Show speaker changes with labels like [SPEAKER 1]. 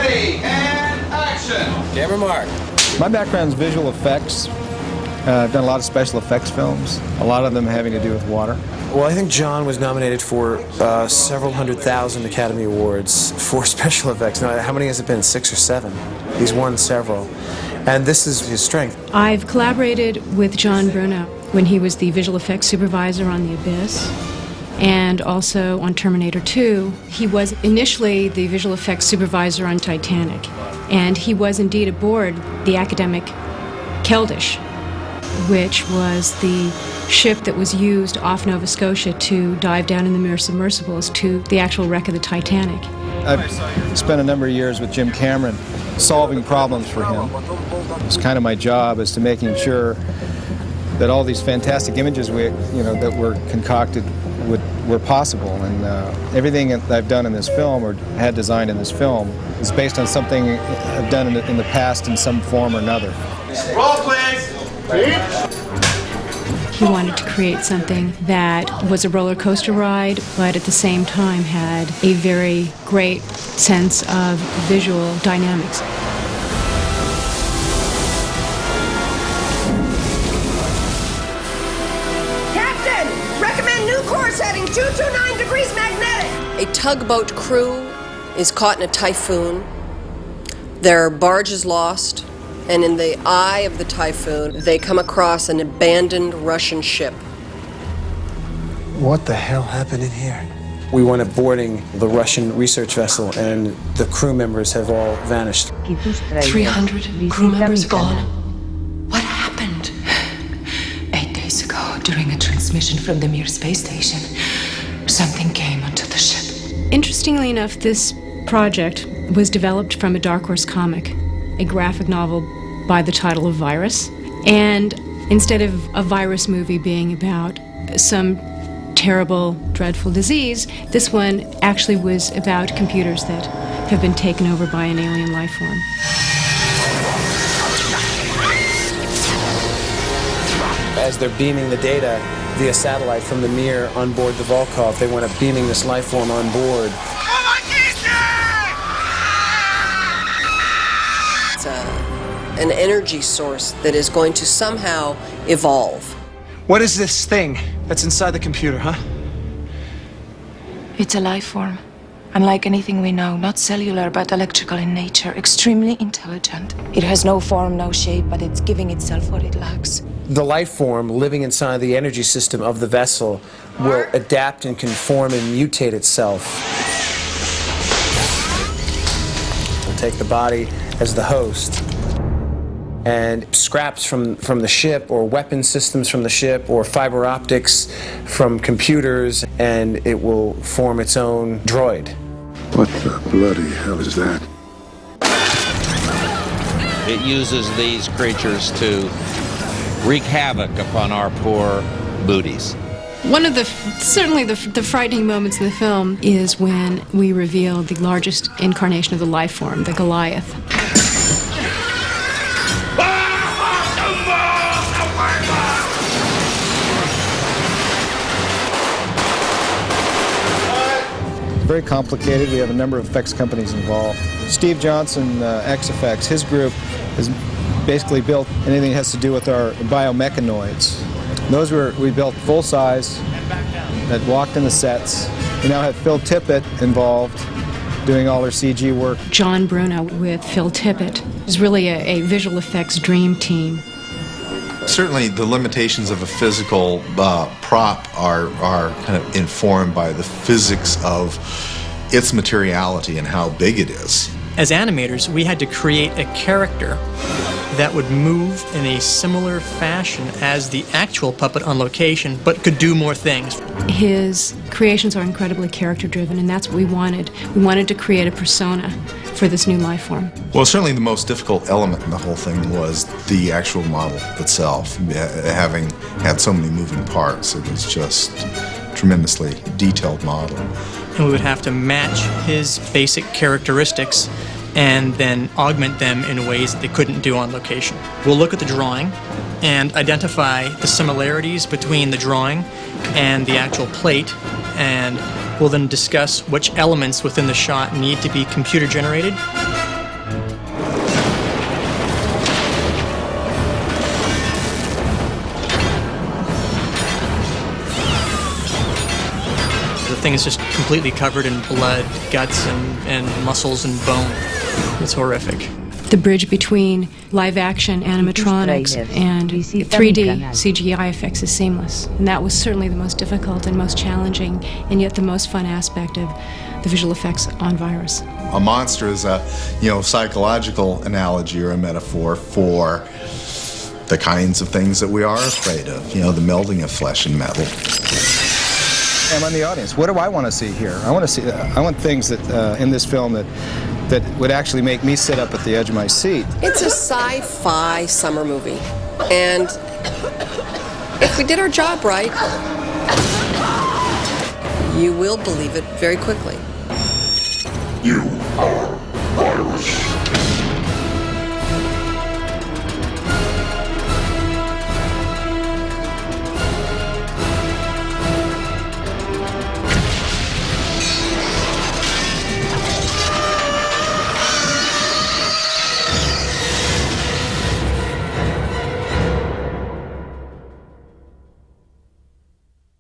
[SPEAKER 1] Ready, and action!
[SPEAKER 2] Camera mark.
[SPEAKER 3] My background is visual effects. I've done a lot of special effects films, a lot of them having to do with water.
[SPEAKER 4] Well, I think John was nominated for several 100,000 Academy Awards for special effects. Now, how many has it been? 6 or 7? He's won several. And this is his strength.
[SPEAKER 5] I've collaborated with John Bruno when he was the visual effects supervisor on The Abyss and also on Terminator 2. He was initially the visual effects supervisor on Titanic, and he was indeed aboard the academic Keldysh, which was the ship that was used off Nova Scotia to dive down in the mirror submersibles to the actual wreck of the Titanic.
[SPEAKER 3] I've spent a number of years with Jim Cameron solving problems for him. It's kind of my job is to making sure that all these fantastic images that were concocted were possible, and everything that I've done in this film or had designed in this film is based on something I've done in the past in some form or another.
[SPEAKER 1] Roll, please!
[SPEAKER 5] He wanted to create something that was a roller coaster ride, but at the same time had a very great sense of visual dynamics.
[SPEAKER 6] Captain, recommend new course heading 229 degrees magnetic.
[SPEAKER 7] A tugboat crew is caught in a typhoon. Their barge is lost. And in the eye of the typhoon, they come across an abandoned Russian ship.
[SPEAKER 8] What the hell happened in here?
[SPEAKER 4] We went aboarding the Russian research vessel, and the crew members have all vanished.
[SPEAKER 9] 300 crew members gone. What happened? 8 days ago, during a transmission from the Mir space station, something came onto the ship.
[SPEAKER 5] Interestingly enough, this project was developed from a Dark Horse comic, a graphic novel by the title of Virus. And instead of a virus movie being about some terrible, dreadful disease, this one actually was about computers that have been taken over by an alien life form.
[SPEAKER 4] As they're beaming the data via satellite from the Mir on board the Volkov, they went up beaming this life form on board.
[SPEAKER 7] It's an energy source that is going to somehow evolve.
[SPEAKER 8] What is this thing that's inside the computer, huh?
[SPEAKER 9] It's a life form. Unlike anything we know, not cellular but electrical in nature, extremely intelligent. It has no form, no shape, but it's giving itself what it lacks.
[SPEAKER 4] The life form living inside the energy system of the vessel will adapt and conform and mutate itself. We'll take the body as the host, and scraps from the ship, or weapon systems from the ship, or fiber optics from computers, and it will form its own droid.
[SPEAKER 10] What the bloody hell is that?
[SPEAKER 2] It uses these creatures to wreak havoc upon our poor booties.
[SPEAKER 5] One of certainly the frightening moments in the film is when we reveal the largest incarnation of the life form, the Goliath.
[SPEAKER 3] Very complicated. We have a number of effects companies involved. Steve Johnson, X-Effects, his group has basically built anything that has to do with our biomechanoids. Those we built full size, that walked in the sets. We now have Phil Tippett involved, doing all their CG work.
[SPEAKER 5] John Bruno with Phil Tippett is really a visual effects dream team.
[SPEAKER 11] Certainly the limitations of a physical prop are kind of informed by the physics of its materiality and how big it is.
[SPEAKER 12] As animators, we had to create a character that would move in a similar fashion as the actual puppet on location, but could do more things.
[SPEAKER 5] His creations are incredibly character-driven, and that's what we wanted. We wanted to create a persona for this new life form.
[SPEAKER 11] Well, certainly the most difficult element in the whole thing was the actual model itself. Having had so many moving parts, it was just a tremendously detailed model.
[SPEAKER 12] And we would have to match his basic characteristics and then augment them in ways that they couldn't do on location. We'll look at the drawing and identify the similarities between the drawing and the actual plate, and we'll then discuss which elements within the shot need to be computer generated thing is just completely covered in blood, guts, and muscles and bone. It's horrific.
[SPEAKER 5] The bridge between live-action animatronics and 3D CGI effects is seamless. And that was certainly the most difficult and most challenging, and yet the most fun aspect of the visual effects on Virus.
[SPEAKER 11] A monster is a, psychological analogy or a metaphor for the kinds of things that we are afraid of, the melding of flesh and metal.
[SPEAKER 3] I'm on the audience. What do I want to see here? I want things that in this film that would actually make me sit up at the edge of my seat.
[SPEAKER 7] It's a sci-fi summer movie, and if we did our job right, you will believe it very quickly.
[SPEAKER 10] You are Virus.